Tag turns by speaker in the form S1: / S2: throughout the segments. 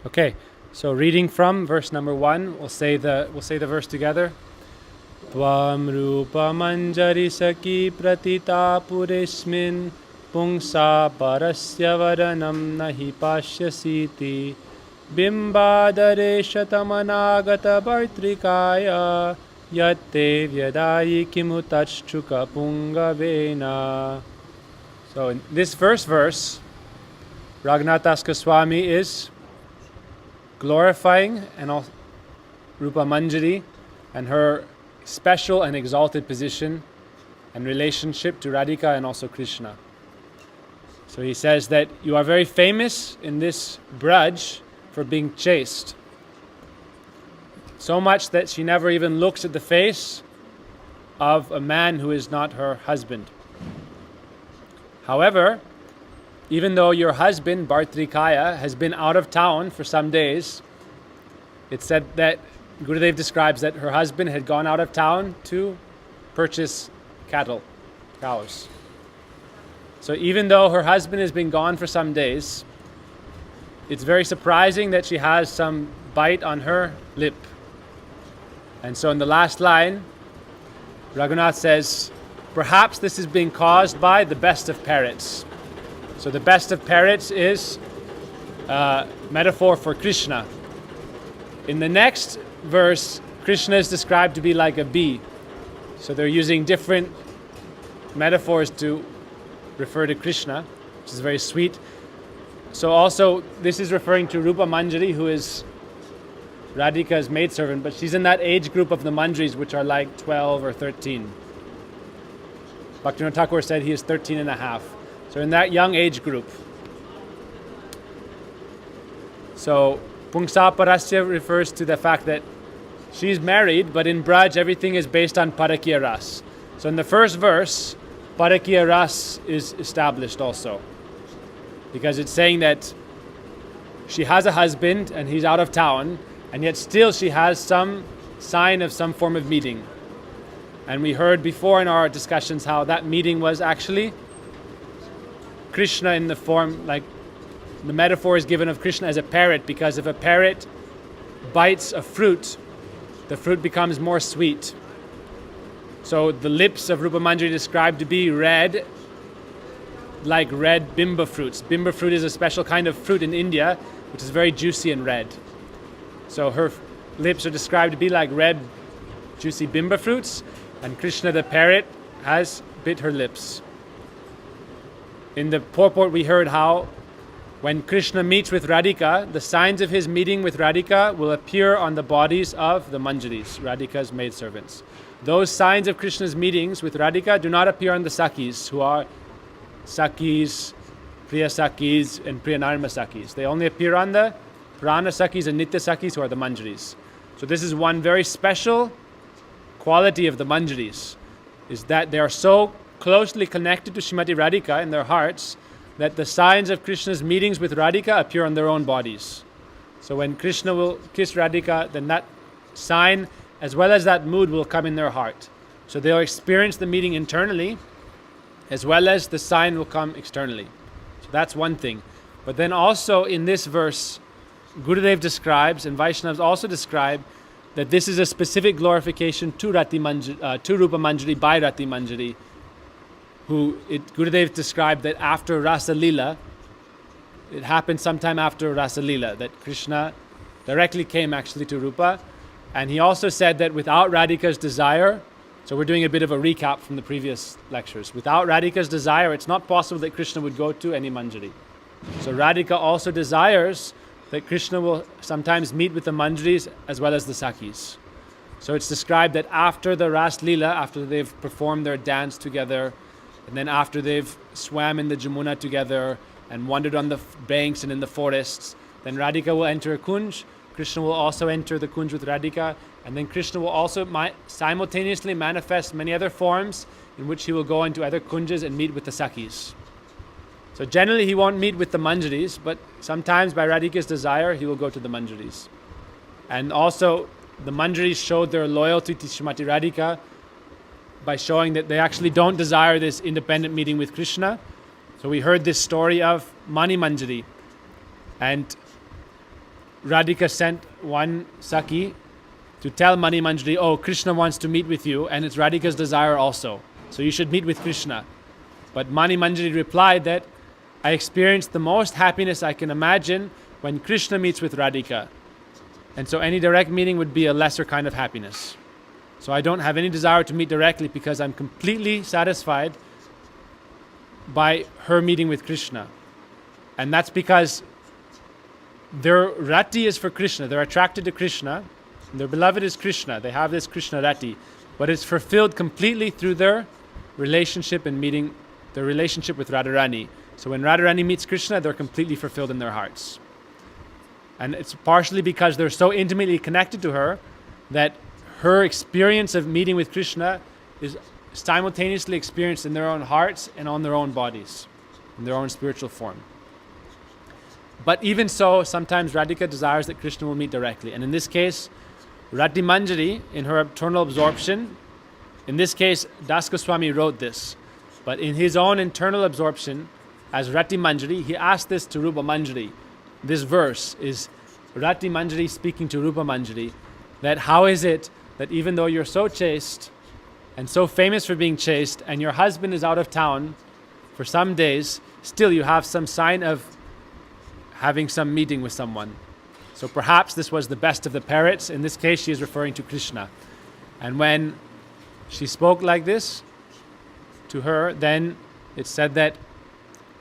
S1: Okay, so reading from verse number 1, we'll say the verse together. Tvam Rupa-kusumanjali saki pratita puresmin pungsa parasya varanam nahi pashyasiti bimbadaresha tamanagata bhartrikaya yatte vyadayi kimutachchuka pungavena. So in this first verse, Raghunath Goswami is glorifying and also Rupa-manjali and her special and exalted position and relationship to Radhika and also Krishna. So he says that you are very famous in this Braj for being chaste. So much that she never even looks at the face of a man who is not her husband. However, even though your husband, Bhartrikaya, has been out of town for some days, it's said that Gurudev describes that her husband had gone out of town to purchase cows. So even though her husband has been gone for some days, it's very surprising that she has some bite on her lip. And so in the last line, Raghunath says, perhaps this is being caused by the best of parrots. So the best of parrots is a metaphor for Krishna. In the next verse, Krishna is described to be like a bee. So they're using different metaphors to refer to Krishna, which is very sweet. So also, this is referring to Rupa-manjali, who is Radhika's maidservant, but she's in that age group of the manjaris, which are like 12 or 13. Bhaktivinoda Thakur said he is 13 and a half. So in that young age group. So Pungsa Parasya refers to the fact that she's married, but in Braj everything is based on Parakiya Ras. So in the first verse, Parakiya Ras is established also. Because it's saying that she has a husband and he's out of town, and yet still she has some sign of some form of meeting. And we heard before in our discussions how that meeting was actually Krishna in the form, like the metaphor is given of Krishna as a parrot, because if a parrot bites a fruit, the fruit becomes more sweet. So the lips of Rupa-manjali described to be red, like red bimba fruits. Bimba fruit is a special kind of fruit in India, which is very juicy and red. So her lips are described to be like red, juicy bimba fruits, and Krishna the parrot has bit her lips. In the purport we heard how when Krishna meets with Radhika, the signs of his meeting with Radhika will appear on the bodies of the manjaris, Radhika's maidservants. Those signs of Krishna's meetings with Radhika do not appear on the Sakis, who are Sakis, Priya Sakis, and Priyanarma Sakis. They only appear on the Prana Sakis and Nitya Sakis, who are the manjaris. So this is one very special quality of the manjaris, is that they are so closely connected to Srimati Radhika in their hearts that the signs of Krishna's meetings with Radhika appear on their own bodies. So when Krishna will kiss Radhika, then that sign as well as that mood will come in their heart. So they'll experience the meeting internally as well as the sign will come externally. So that's one thing. But then also in this verse, Gurudev describes, and Vaishnavas also describe, that this is a specific glorification to Rupa-manjali by Rati-manjali, who Gurudev described that after Rasa Leela, it happened sometime after Rasa Leela, that Krishna directly came actually to Rupa, and he also said that without Radhika's desire, so we're doing a bit of a recap from the previous lectures, without Radhika's desire, it's not possible that Krishna would go to any manjari. So Radhika also desires that Krishna will sometimes meet with the manjaris as well as the Sakis. So it's described that after the Ras Leela, after they've performed their dance together, and then after they've swam in the Jamuna together and wandered on the banks and in the forests, then Radhika will enter a kunj, Krishna will also enter the kunj with Radhika, and then Krishna will also simultaneously manifest many other forms in which he will go into other kunjas and meet with the Sakis. So generally he won't meet with the manjaris, but sometimes by Radhika's desire he will go to the manjaris. And also the manjaris showed their loyalty to Srimati Radhika by showing that they actually don't desire this independent meeting with Krishna. So we heard this story of Mani Manjari. And Radhika sent one Saki to tell Mani Manjari, oh, Krishna wants to meet with you, and it's Radhika's desire also. So you should meet with Krishna. But Mani Manjari replied that I experienced the most happiness I can imagine when Krishna meets with Radhika. And so any direct meeting would be a lesser kind of happiness. So I don't have any desire to meet directly because I'm completely satisfied by her meeting with Krishna. And that's because their Rati is for Krishna. They're attracted to Krishna. Their beloved is Krishna. They have this Krishna Rati. But it's fulfilled completely through their relationship and meeting, their relationship with Radharani. So when Radharani meets Krishna, they're completely fulfilled in their hearts. And it's partially because they're so intimately connected to her that her experience of meeting with Krishna is simultaneously experienced in their own hearts and on their own bodies, in their own spiritual form. But even so, sometimes Radhika desires that Krishna will meet directly. And in this case, Rati Manjari, in her eternal absorption, in this case, Das Goswami wrote this. But in his own internal absorption, as Rati Manjari, he asked this to Rupa Manjari. This verse is Rati Manjari speaking to Rupa Manjari, that how is it that even though you're so chaste and so famous for being chaste and your husband is out of town for some days, still you have some sign of having some meeting with someone. So perhaps this was the best of the parrots. In this case, she is referring to Krishna. And when she spoke like this to her, then it said that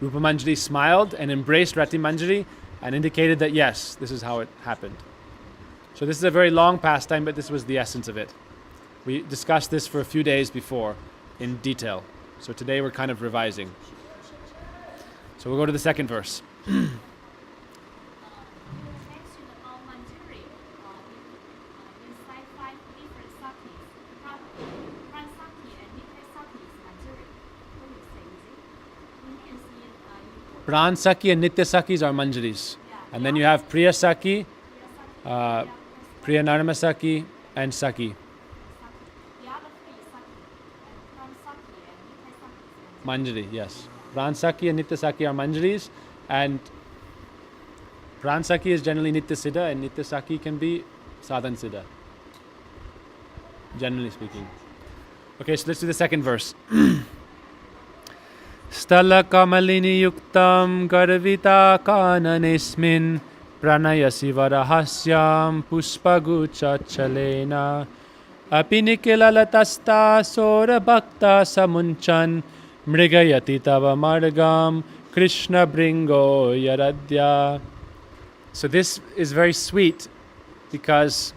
S1: Rupa Manjari smiled and embraced Rati Manjari and indicated that yes, this is how it happened. So this is a very long pastime, but this was the essence of it. We discussed this for a few days before in detail. So today we're kind of revising. So we'll go to the second verse. Pran Saki and Nitya Sakis are Manjaris. And then you have Priya Saki, Priya Narma Saki, and Saki. Manjari, yes. Pran Saki and Nitya Saki are Manjaris. And Pran Saki is generally Nitya Siddha, and Nitya Saki can be Sadhan Siddha, generally speaking. Okay, so let's do the second verse. Stala kamalini yuktam garvita kananesmin pranayasi varahasyam puspagucha chalena apinikilalatasta sora bhakta samunchan mrigayati tava margam Krishna bringo yaradya. So this is very sweet because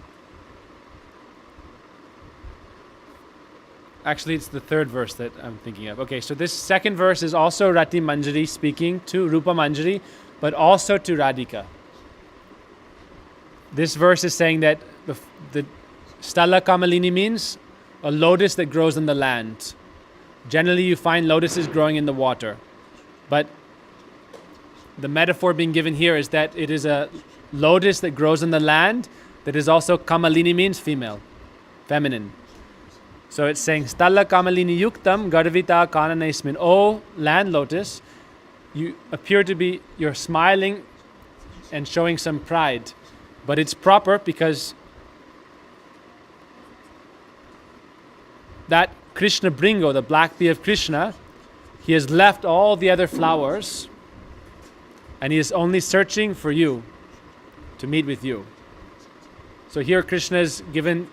S1: actually, it's the third verse that I'm thinking of. Okay, so this second verse is also Rati Manjari speaking to Rupa Manjari, but also to Radhika. This verse is saying that the Stala Kamalini means a lotus that grows in the land. Generally, you find lotuses growing in the water. But the metaphor being given here is that it is a lotus that grows in the land that is also Kamalini means female, feminine. So it's saying, Stalla Kamalini Yuktam Garvita Kananesmin. O land lotus, you appear to be, you're smiling and showing some pride. But it's proper because that Krishna Bringo, the black bee of Krishna, he has left all the other flowers and he is only searching for you, to meet with you. So here Krishna is given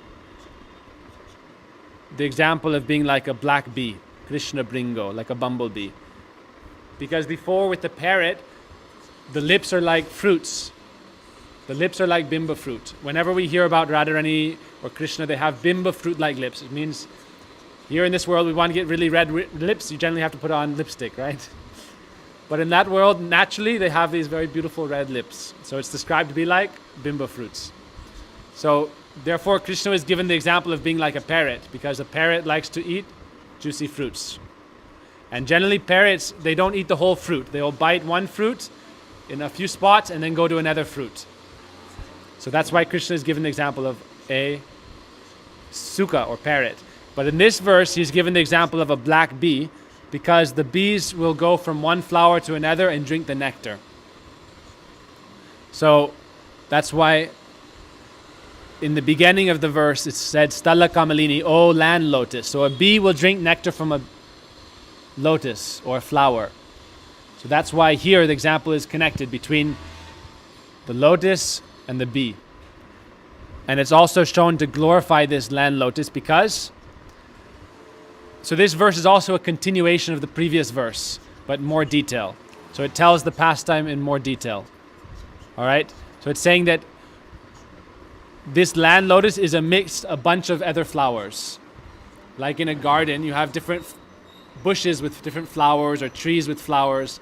S1: the example of being like a black bee, Krishna Bringo, like a bumblebee. Because before with the parrot, the lips are like fruits. The lips are like bimba fruit. Whenever we hear about Radharani or Krishna, they have bimba fruit-like lips. It means here in this world, we want to get really red lips, you generally have to put on lipstick, right? But in that world, naturally, they have these very beautiful red lips. So it's described to be like bimba fruits. So therefore, Krishna is given the example of being like a parrot, because a parrot likes to eat juicy fruits. And generally, parrots, they don't eat the whole fruit. They'll bite one fruit in a few spots and then go to another fruit. So that's why Krishna is given the example of a suka or parrot. But in this verse, he's given the example of a black bee, because the bees will go from one flower to another and drink the nectar. So that's why in the beginning of the verse it said Stala Kamalini, O land lotus. So a bee will drink nectar from a lotus or a flower. So that's why here the example is connected between the lotus and the bee. And it's also shown to glorify this land lotus because, so this verse is also a continuation of the previous verse, but more detail. So it tells the pastime in more detail. All right? So it's saying that this land lotus is a bunch of other flowers. Like in a garden, you have different bushes with different flowers or trees with flowers.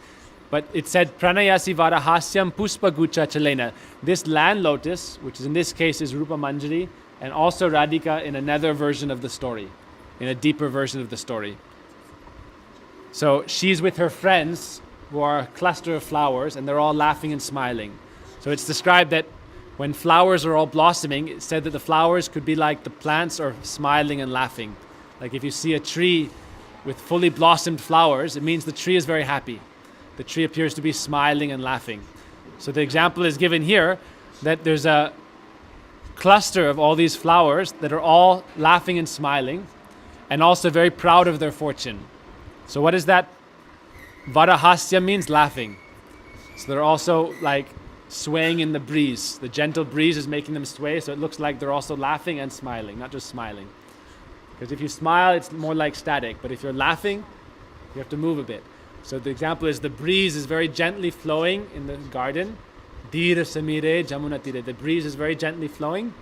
S1: But it said, Pranayasi Varahasyam Puspa Gucha Chalena. This land lotus, which is in this case is Rupa-Manjali, and also Radhika in another version of the story, in a deeper version of the story. So she's with her friends, who are a cluster of flowers, and they're all laughing and smiling. So it's described that when flowers are all blossoming, it said that the flowers could be like the plants are smiling and laughing. Like if you see a tree with fully blossomed flowers, it means the tree is very happy. The tree appears to be smiling and laughing. So the example is given here that there's a cluster of all these flowers that are all laughing and smiling and also very proud of their fortune. So what is that? Varahasya means laughing. So they're also like swaying in the breeze. The gentle breeze is making them sway, so it looks like they're also laughing and smiling, not just smiling. Because if you smile, it's more like static. But if you're laughing, you have to move a bit. So the example is the breeze is very gently flowing in the garden. Dhira samire jamuna tire. The breeze is very gently flowing.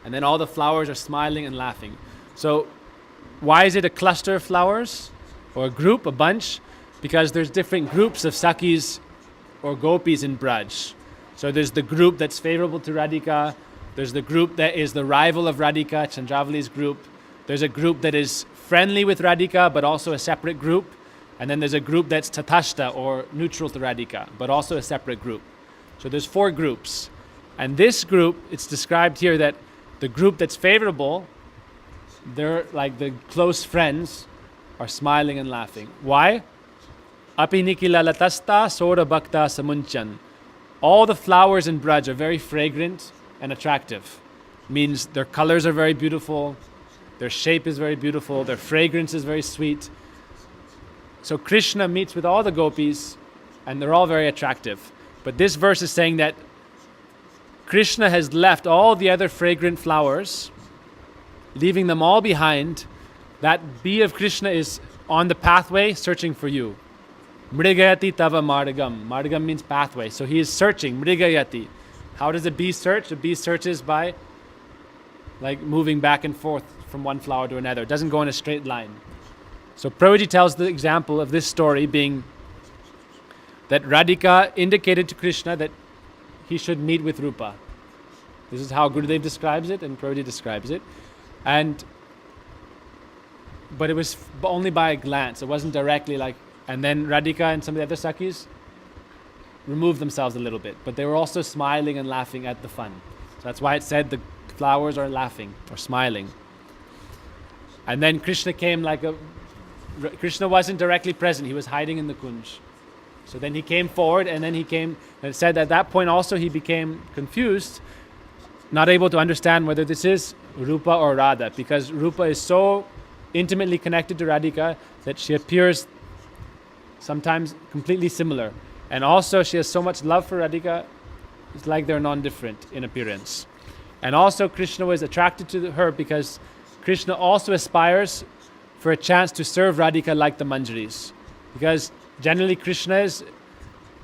S1: And then all the flowers are smiling and laughing. So why is it a cluster of flowers? Or a group, a bunch? Because there's different groups of Sakis or Gopis in Braj. So there's the group that's favorable to Radhika. There's the group that is the rival of Radhika, Chandravali's group. There's a group that is friendly with Radhika, but also a separate group. And then there's a group that's Tatashta, or neutral to Radhika, but also a separate group. So there's 4 groups. And this group, it's described here that the group that's favorable, they're like the close friends, are smiling and laughing. Why? Api nikila latasta sora bhakta samunchan. All the flowers in Braj are very fragrant and attractive. Means their colors are very beautiful, their shape is very beautiful, their fragrance is very sweet. So Krishna meets with all the gopis and they're all very attractive. But this verse is saying that Krishna has left all the other fragrant flowers, leaving them all behind. That bee of Krishna is on the pathway searching for you. Mrigayati tava margam. Margam means pathway. So he is searching. Mrigayati. How does a bee search? A bee searches by like moving back and forth from one flower to another. It doesn't go in a straight line. So Prabhuji tells the example of this story being that Radhika indicated to Krishna that he should meet with Rupa. This is how Gurudev describes it and Prabhuji describes it. But it was only by a glance. It wasn't directly like, and then Radhika and some of the other Sakis removed themselves a little bit. But they were also smiling and laughing at the fun. So that's why it said the flowers are laughing or smiling. And then Krishna came Krishna wasn't directly present. He was hiding in the Kunj. So then he came forward and then he came, and it said at that point also he became confused, not able to understand whether this is Rupa or Radha, because Rupa is so intimately connected to Radhika that she appears sometimes completely similar. And also she has so much love for Radhika, it's like they're non-different in appearance. And also Krishna was attracted to her because Krishna also aspires for a chance to serve Radhika like the Manjaris. Because generally Krishna is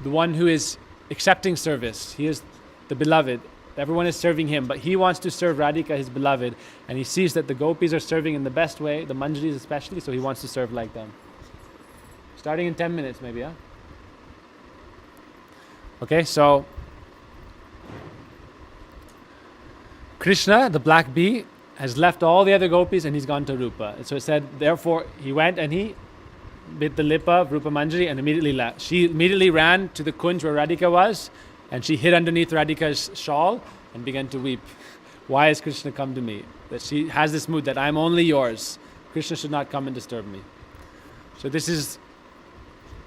S1: the one who is accepting service. He is the beloved. Everyone is serving him, but he wants to serve Radhika, his beloved, and he sees that the gopis are serving in the best way, the Manjaris especially, so he wants to serve like them. Starting in 10 minutes maybe, huh? Okay, so Krishna, the black bee, has left all the other gopis and he's gone to Rupa. And so it said, therefore, he went and he bit the lip of Rupa-Manjali and immediately left. She immediately ran to the kunj where Radhika was and she hid underneath Radhika's shawl and began to weep. Why has Krishna come to me? That she has this mood that I'm only yours. Krishna should not come and disturb me. So this is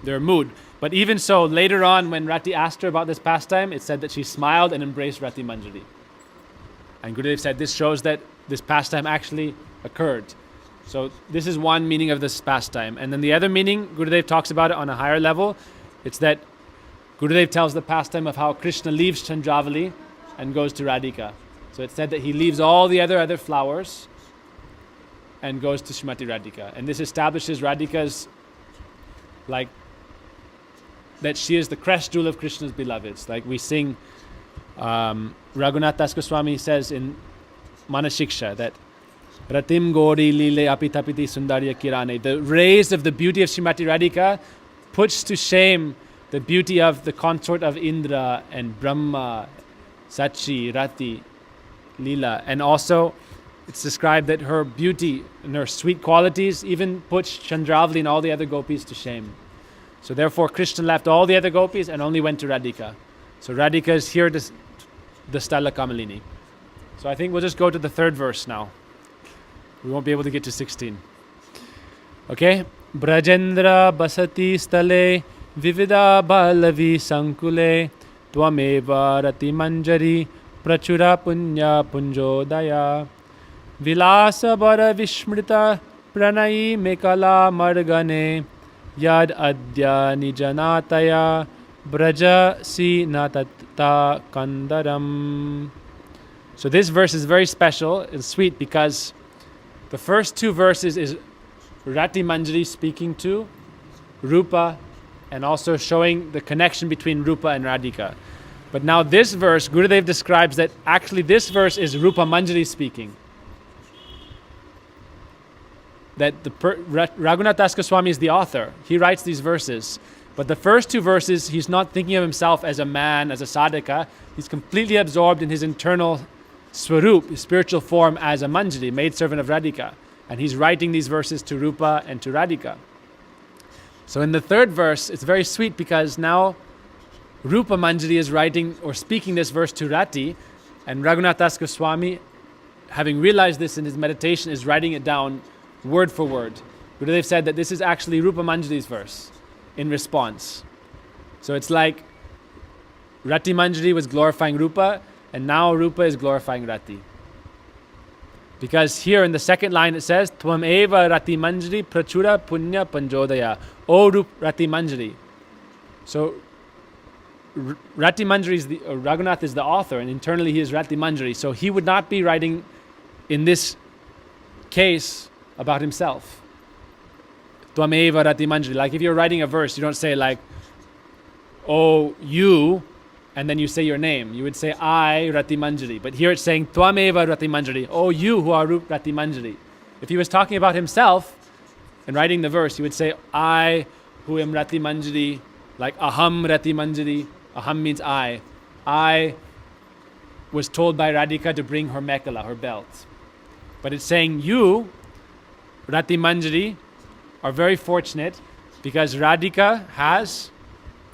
S1: their mood. But even so, later on, when Rati asked her about this pastime, it said that she smiled and embraced Rati Manjari. And Gurudev said this shows that this pastime actually occurred. So this is one meaning of this pastime. And then the other meaning, Gurudev talks about it on a higher level. It's that Gurudev tells the pastime of how Krishna leaves Chandravali and goes to Radhika. So it's said that he leaves all the other flowers and goes to Srimati Radhika. And this establishes Radhika's, like, that she is the crest jewel of Krishna's beloveds. Like we sing, Raghunath Das Goswami says in Manashiksha that Ratim Gori Lile Apitapiti Sundarya Kirane. The rays of the beauty of Srimati Radhika puts to shame the beauty of the consort of Indra and Brahma, Sachi, Rati, Leela. And also it's described that her beauty and her sweet qualities even puts Chandravali and all the other gopis to shame. So therefore Krishna left all the other gopis and only went to Radhika. So Radhika is here to the Stala Kamalini. So I think we'll just go to the third verse now. We won't be able to get to 16. Okay? Brajendra basati stale vivida balavi sankule tvameva rati manjari prachura punya punjodaya vilasa bara vishmrita pranayi mekala margane yad adya nijanataya braja si natata kandaram. So this verse is very special and sweet because the first two verses is Rati Manjari speaking to Rupa and also showing the connection between Rupa and Radhika. But now this verse, Gurudev describes that actually this verse is Rupa Manjari speaking. That Raghunath Das Goswami is the author. He writes these verses. But the first two verses, he's not thinking of himself as a man, as a sadhaka. He's completely absorbed in his internal Swarup, his spiritual form as a Manjari, maidservant of Radhika. And he's writing these verses to Rupa and to Radhika. So in the third verse, it's very sweet because now Rupa Manjari is writing or speaking this verse to Rati, and Raghunath Das Goswami, having realized this in his meditation, is writing it down word for word. Gurudev said that this is actually Rupa Manjari's verse in response. So it's like Rati Manjari was glorifying Rupa, and now Rupa is glorifying Rati. Because here in the second line it says, Tvam eva Rati Manjari prachura punya panjodaya. O Rati Manjari. So Rati Manjari is Raghunath is the author, and internally he is Rati Manjari. So he would not be writing in this case about himself. Tvam eva Rati Manjari. Like if you're writing a verse, you don't say like, oh, you, and then you say your name. You would say, I, Rati Manjari. But here it's saying, Tvam eva Rati Manjari. Oh, you who are Rati Manjari. If he was talking about himself and writing the verse, he would say, I who am Rati Manjari, like Aham Rati Manjari. Aham means I. I was told by Radhika to bring her mekhala, her belt. But it's saying, you, Rati Manjari, are very fortunate because Radhika has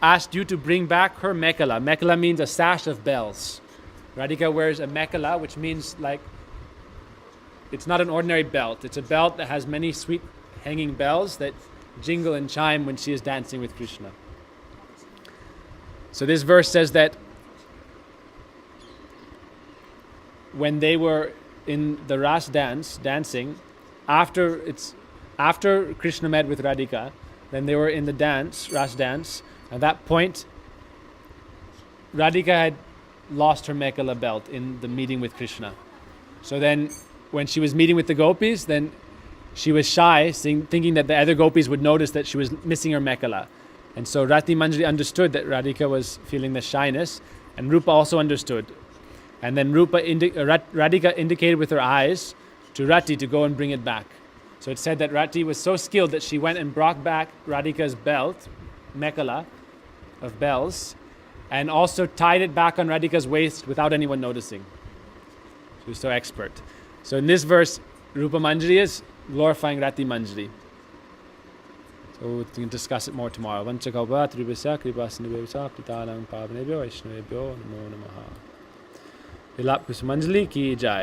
S1: asked you to bring back her mekhala. Mekhala means a sash of bells. Radhika wears a mekhala, which means like, it's not an ordinary belt. It's a belt that has many sweet hanging bells that jingle and chime when she is dancing with Krishna. So this verse says that when they were in the Ras dance, dancing, after Krishna met with Radhika, then they were in the dance, Ras dance. At that point, Radhika had lost her mekhala belt in the meeting with Krishna. So then, when she was meeting with the gopis, then she was shy, thinking that the other gopis would notice that she was missing her mekhala. And so Rati Manjari understood that Radhika was feeling the shyness, and Rupa also understood. And then Radhika indicated with her eyes to Rati to go and bring it back. So it said that Rati was so skilled that she went and brought back Radhika's belt, mekhala of bells, and also tied it back on Radhika's waist without anyone noticing. She was so expert. So in this verse, Rupa Manjari is glorifying Rati Manjari. So we can discuss it more tomorrow. Vilapa-kusumanjali ki jai.